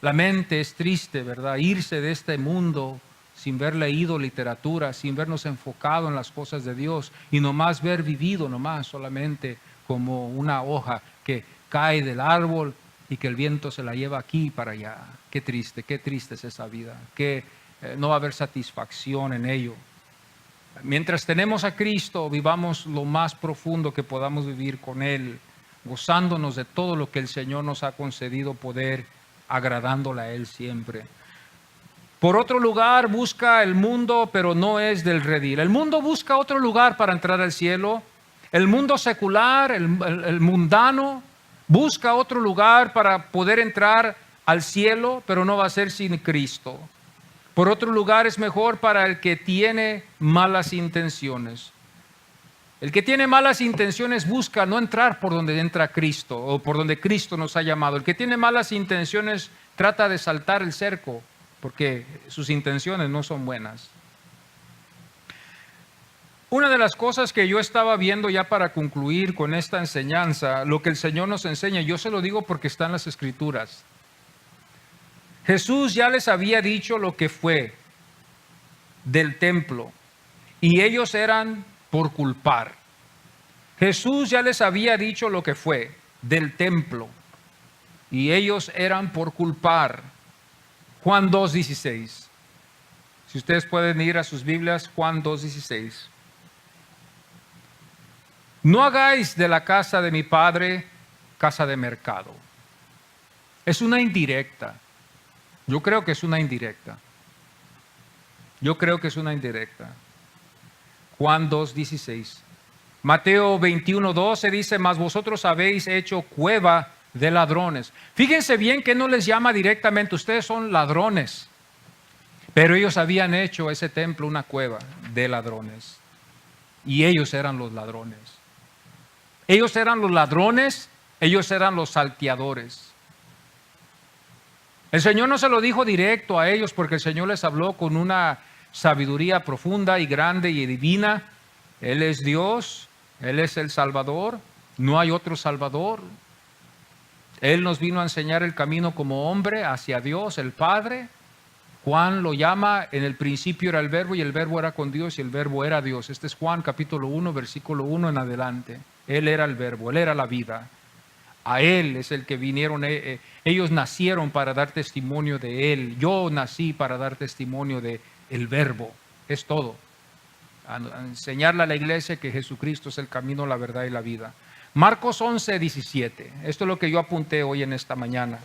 La mente es triste, ¿verdad? Irse de este mundo sin haber leído literatura, sin vernos enfocado en las cosas de Dios y nomás ver vivido nomás solamente como una hoja que cae del árbol y que el viento se la lleva aquí para allá. Qué triste es esa vida, que no va a haber satisfacción en ello. Mientras tenemos a Cristo, vivamos lo más profundo que podamos vivir con Él, gozándonos de todo lo que el Señor nos ha concedido poder, agradándole a Él siempre. Por otro lugar, busca el mundo, pero no es del redil. El mundo busca otro lugar para entrar al cielo. El mundo secular, el mundano, busca otro lugar para poder entrar al cielo, pero no va a ser sin Cristo. Por otro lugar, es mejor para el que tiene malas intenciones. El que tiene malas intenciones busca no entrar por donde entra Cristo o por donde Cristo nos ha llamado. El que tiene malas intenciones trata de saltar el cerco porque sus intenciones no son buenas. Una de las cosas que yo estaba viendo ya para concluir con esta enseñanza, lo que el Señor nos enseña, yo se lo digo porque está en las Escrituras. Jesús ya les había dicho lo que fue del templo y ellos eran por culpar. Jesús ya les había dicho lo que fue del templo y ellos eran por culpar. Juan 2:16. Si ustedes pueden ir a sus Biblias, Juan 2:16. No hagáis de la casa de mi Padre casa de mercado. Es una indirecta. Yo creo que es una indirecta. Juan 2:16. Mateo 21:12 dice: mas vosotros habéis hecho cueva de ladrones. Fíjense bien que no les llama directamente, ustedes son ladrones. Pero ellos habían hecho ese templo una cueva de ladrones. Y ellos eran los ladrones. Ellos eran los ladrones, ellos eran los salteadores. El Señor no se lo dijo directo a ellos porque el Señor les habló con una sabiduría profunda y grande y divina. Él es Dios, Él es el Salvador, no hay otro Salvador. Él nos vino a enseñar el camino como hombre hacia Dios, el Padre. Juan lo llama, en el principio era el Verbo y el Verbo era con Dios y el Verbo era Dios. Este es Juan capítulo 1, versículo 1 en adelante. Él era el Verbo, Él era la vida. A Él es el que vinieron, ellos nacieron para dar testimonio de Él. Yo nací para dar testimonio de el Verbo, es todo. A enseñarle a la iglesia que Jesucristo es el camino, la verdad y la vida. Marcos 11, 17. Esto es lo que yo apunté hoy en esta mañana.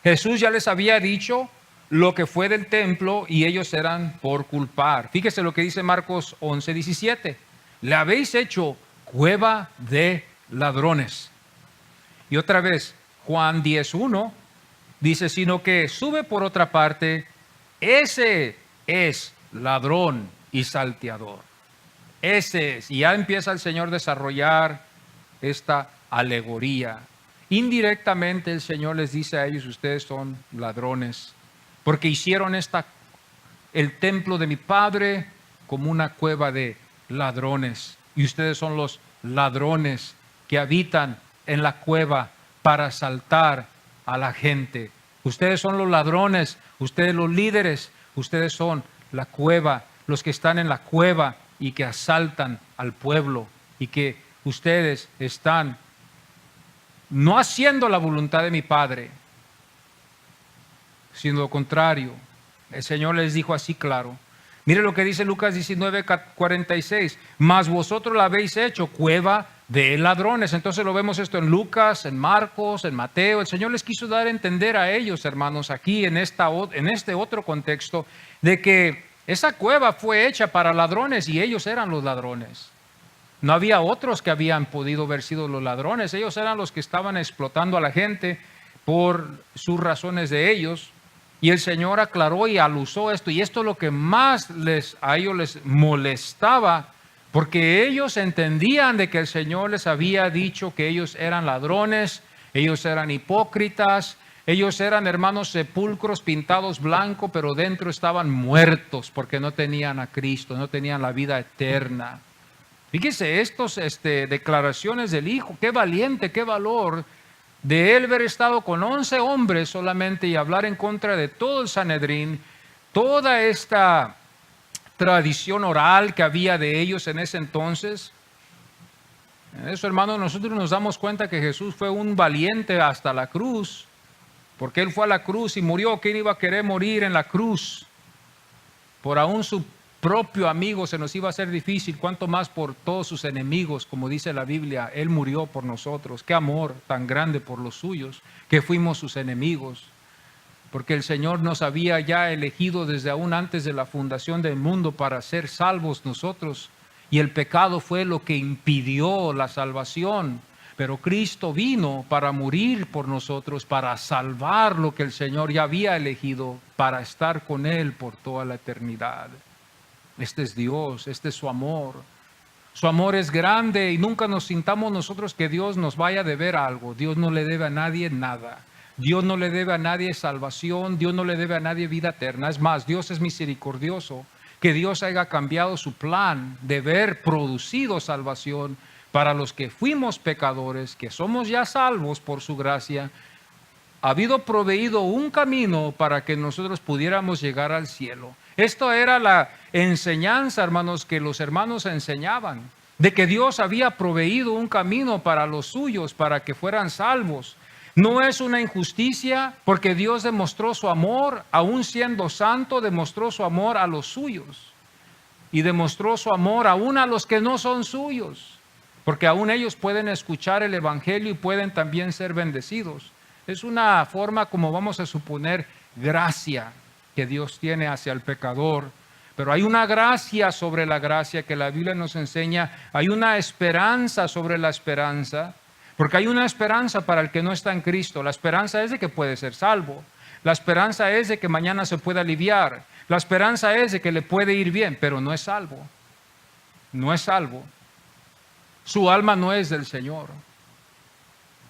Jesús ya les había dicho lo que fue del templo y ellos eran por culpar. Fíjese lo que dice Marcos 11, 17. Le habéis hecho cueva de ladrones. Y otra vez, Juan 10:1 dice, sino que sube por otra parte, ese es ladrón y salteador. Ese es, y ya empieza el Señor a desarrollar esta alegoría. Indirectamente el Señor les dice a ellos, ustedes son ladrones, porque hicieron el templo de mi Padre como una cueva de ladrones. Y ustedes son los ladrones que habitan en la cueva para asaltar a la gente. Ustedes son los ladrones, ustedes los líderes, ustedes son la cueva, los que están en la cueva y que asaltan al pueblo y que ustedes están no haciendo la voluntad de mi Padre, sino lo contrario. El Señor les dijo así claro. Mire lo que dice Lucas 19:46. Mas vosotros la habéis hecho cueva de ladrones. Entonces lo vemos esto en Lucas, en Marcos, en Mateo. El Señor les quiso dar a entender a ellos, hermanos, aquí en este otro contexto, de que esa cueva fue hecha para ladrones y ellos eran los ladrones. No había otros que habían podido haber sido los ladrones. Ellos eran los que estaban explotando a la gente por sus razones de ellos. Y el Señor aclaró y alusó esto. Y esto es lo que más a ellos les molestaba, porque ellos entendían de que el Señor les había dicho que ellos eran ladrones, ellos eran hipócritas, ellos eran hermanos sepulcros pintados blanco, pero dentro estaban muertos porque no tenían a Cristo, no tenían la vida eterna. Fíjese estas declaraciones del Hijo, qué valiente, qué valor de él haber estado con 11 hombres solamente y hablar en contra de todo el Sanedrín, toda esta tradición oral que había de ellos en ese entonces. En eso, hermanos, nosotros nos damos cuenta que Jesús fue un valiente hasta la cruz, porque Él fue a la cruz y murió. ¿Quién iba a querer morir en la cruz? Por aún su propio amigo se nos iba a hacer difícil, cuanto más por todos sus enemigos, como dice la Biblia. Él murió por nosotros. Qué amor tan grande por los suyos, que fuimos sus enemigos, porque el Señor nos había ya elegido desde aún antes de la fundación del mundo para ser salvos nosotros, y el pecado fue lo que impidió la salvación. Pero Cristo vino para morir por nosotros, para salvar lo que el Señor ya había elegido, para estar con Él por toda la eternidad. Este es Dios, este es su amor. Su amor es grande y nunca nos sintamos nosotros que Dios nos vaya a deber algo. Dios no le debe a nadie nada. Dios no le debe a nadie salvación. Dios no le debe a nadie vida eterna. Es más, Dios es misericordioso. Que Dios haya cambiado su plan de haber producido salvación para los que fuimos pecadores, que somos ya salvos por su gracia. Ha habido proveído un camino para que nosotros pudiéramos llegar al cielo. Esto era la enseñanza, hermanos, que los hermanos enseñaban, de que Dios había proveído un camino para los suyos, para que fueran salvos. No es una injusticia, porque Dios demostró su amor, aún siendo santo, demostró su amor a los suyos. Y demostró su amor aún a los que no son suyos, porque aún ellos pueden escuchar el Evangelio y pueden también ser bendecidos. Es una forma, como vamos a suponer, gracia que Dios tiene hacia el pecador. Pero hay una gracia sobre la gracia que la Biblia nos enseña. Hay una esperanza sobre la esperanza, porque hay una esperanza para el que no está en Cristo. La esperanza es de que puede ser salvo. La esperanza es de que mañana se puede aliviar. La esperanza es de que le puede ir bien, pero no es salvo. No es salvo. Su alma no es del Señor.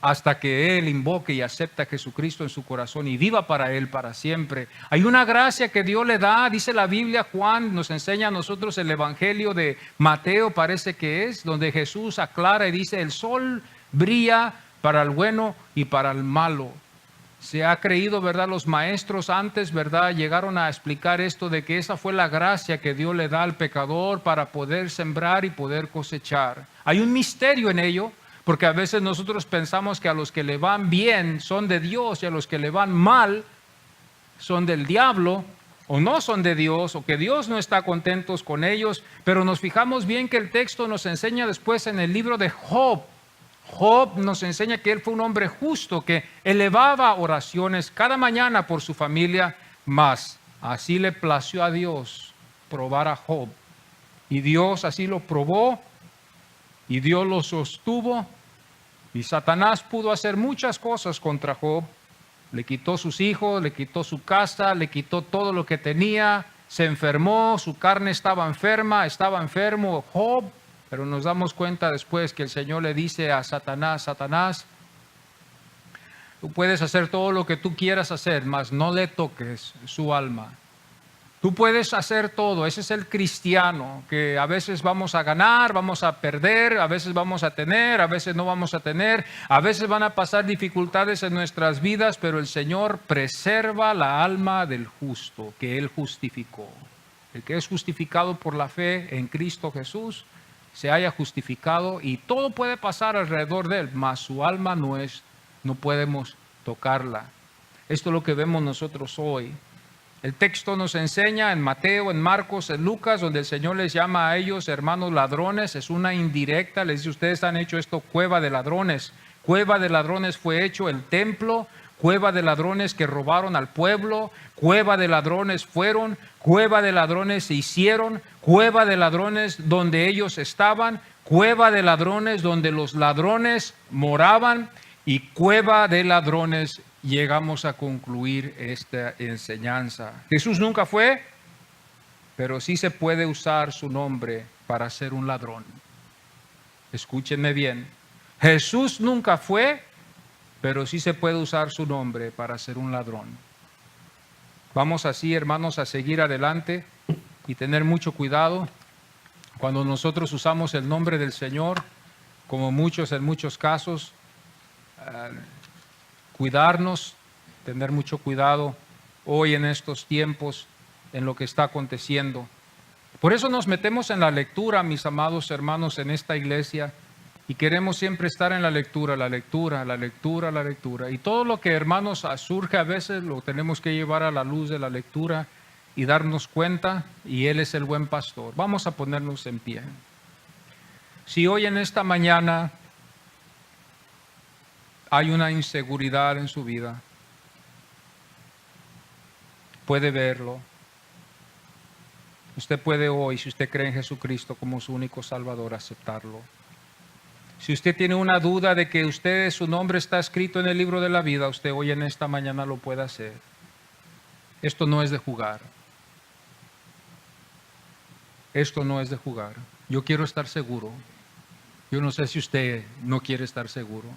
hasta que él invoque y acepte a Jesucristo en su corazón y viva para él para siempre. Hay una gracia que Dios le da, dice la Biblia. Juan nos enseña a nosotros el Evangelio de Mateo, parece que es, donde Jesús aclara y dice: el sol brilla para el bueno y para el malo. Se ha creído, ¿verdad? Los maestros antes, ¿verdad?, llegaron a explicar esto, de que esa fue la gracia que Dios le da al pecador para poder sembrar y poder cosechar. Hay un misterio en ello, porque a veces nosotros pensamos que a los que le van bien son de Dios y a los que le van mal son del diablo, o no son de Dios, o que Dios no está contento con ellos. Pero nos fijamos bien que el texto nos enseña después en el libro de Job. Job nos enseña que él fue un hombre justo, que elevaba oraciones cada mañana por su familia, mas así le plació a Dios probar a Job. Y Dios así lo probó, y Dios lo sostuvo, y Satanás pudo hacer muchas cosas contra Job. Le quitó sus hijos, le quitó su casa, le quitó todo lo que tenía, se enfermó, su carne estaba enfermo Job. Pero nos damos cuenta después que el Señor le dice a Satanás: Satanás, tú puedes hacer todo lo que tú quieras hacer, mas no le toques su alma. Tú puedes hacer todo. Ese es el cristiano, que a veces vamos a ganar, vamos a perder, a veces vamos a tener, a veces no vamos a tener, a veces van a pasar dificultades en nuestras vidas, pero el Señor preserva la alma del justo, que Él justificó. El que es justificado por la fe en Cristo Jesús se haya justificado, y todo puede pasar alrededor de él, mas su alma no podemos tocarla. Esto es lo que vemos nosotros hoy. El texto nos enseña en Mateo, en Marcos, en Lucas, donde el Señor les llama a ellos hermanos ladrones. Es una indirecta, les dice: ustedes han hecho esto cueva de ladrones. Cueva de ladrones fue hecho el templo, cueva de ladrones que robaron al pueblo, cueva de ladrones fueron, cueva de ladrones se hicieron, cueva de ladrones donde ellos estaban, cueva de ladrones donde los ladrones moraban, y cueva de ladrones llegamos a concluir esta enseñanza. Jesús nunca fue, pero sí se puede usar su nombre para ser un ladrón. Escúchenme bien. Jesús nunca fue, pero sí se puede usar su nombre para ser un ladrón. Vamos así, hermanos, a seguir adelante y tener mucho cuidado cuando nosotros usamos el nombre del Señor, como muchos en muchos casos. Cuidarnos, tener mucho cuidado hoy en estos tiempos, en lo que está aconteciendo. Por eso nos metemos en la lectura, mis amados hermanos, en esta iglesia, y queremos siempre estar en la lectura, la lectura, la lectura, la lectura. Y todo lo que, hermanos, surge a veces lo tenemos que llevar a la luz de la lectura y darnos cuenta, y Él es el buen pastor. Vamos a ponernos en pie. Si hoy en esta mañana hay una inseguridad en su vida, puede verlo. Usted puede hoy, si usted cree en Jesucristo como su único Salvador, aceptarlo. Si usted tiene una duda de que su nombre está escrito en el libro de la vida, usted hoy en esta mañana lo puede hacer. Esto no es de jugar. Esto no es de jugar. Yo quiero estar seguro. Yo no sé si usted no quiere estar seguro.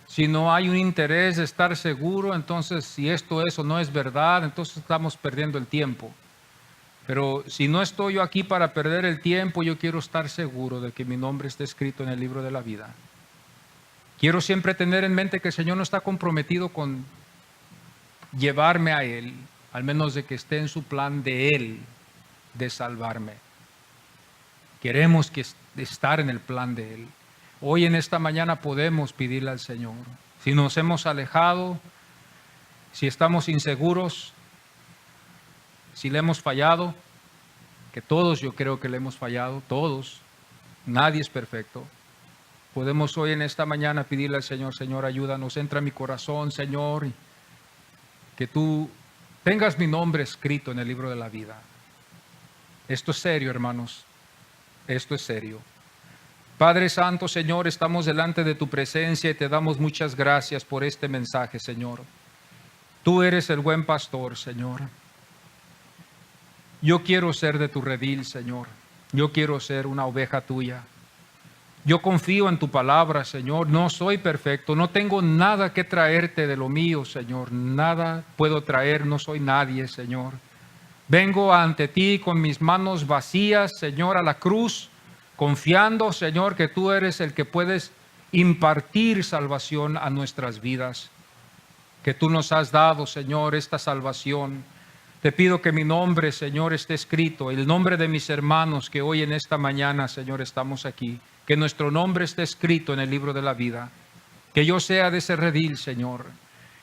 Si no hay un interés de estar seguro, entonces si esto es o no es verdad, entonces estamos perdiendo el tiempo. Pero si no estoy yo aquí para perder el tiempo, yo quiero estar seguro de que mi nombre esté escrito en el libro de la vida. Quiero siempre tener en mente que el Señor no está comprometido con llevarme a Él, al menos de que esté en su plan de Él, de salvarme. Queremos estar en el plan de Él. Hoy en esta mañana podemos pedirle al Señor. Si nos hemos alejado, si estamos inseguros, si le hemos fallado, que todos yo creo que le hemos fallado, todos, nadie es perfecto. Podemos hoy en esta mañana pedirle al Señor: Señor, ayúdanos, entra en mi corazón, Señor, y que tú tengas mi nombre escrito en el libro de la vida. Esto es serio, hermanos, esto es serio. Padre Santo, Señor, estamos delante de tu presencia y te damos muchas gracias por este mensaje, Señor. Tú eres el buen pastor, Señor. Yo quiero ser de tu redil, Señor. Yo quiero ser una oveja tuya. Yo confío en tu palabra, Señor. No soy perfecto, no tengo nada que traerte de lo mío, Señor. Nada puedo traer, no soy nadie, Señor. Vengo ante ti con mis manos vacías, Señor, a la cruz, confiando, Señor, que tú eres el que puedes impartir salvación a nuestras vidas. Que tú nos has dado, Señor, esta salvación. Te pido que mi nombre, Señor, esté escrito, el nombre de mis hermanos que hoy en esta mañana, Señor, estamos aquí. Que nuestro nombre esté escrito en el libro de la vida. Que yo sea de ese redil, Señor.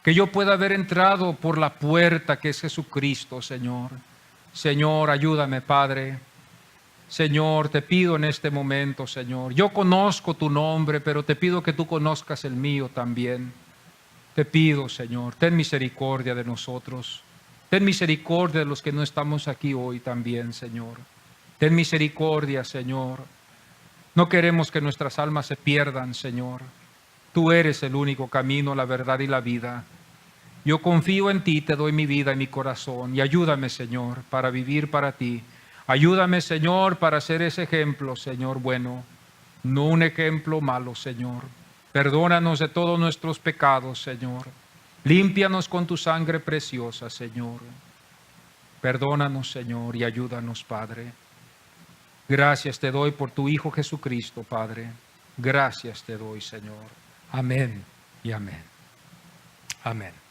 Que yo pueda haber entrado por la puerta que es Jesucristo, Señor. Señor, ayúdame, Padre. Señor, te pido en este momento, Señor. Yo conozco tu nombre, pero te pido que tú conozcas el mío también. Te pido, Señor, ten misericordia de nosotros. Ten misericordia de los que no estamos aquí hoy también, Señor. Ten misericordia, Señor. No queremos que nuestras almas se pierdan, Señor. Tú eres el único camino, la verdad y la vida. Yo confío en ti, te doy mi vida y mi corazón. Y ayúdame, Señor, para vivir para ti. Ayúdame, Señor, para ser ese ejemplo, Señor, bueno. No un ejemplo malo, Señor. Perdónanos de todos nuestros pecados, Señor. Límpianos con tu sangre preciosa, Señor. Perdónanos, Señor, y ayúdanos, Padre. Gracias te doy por tu Hijo Jesucristo, Padre. Gracias te doy, Señor. Amén y amén. Amén.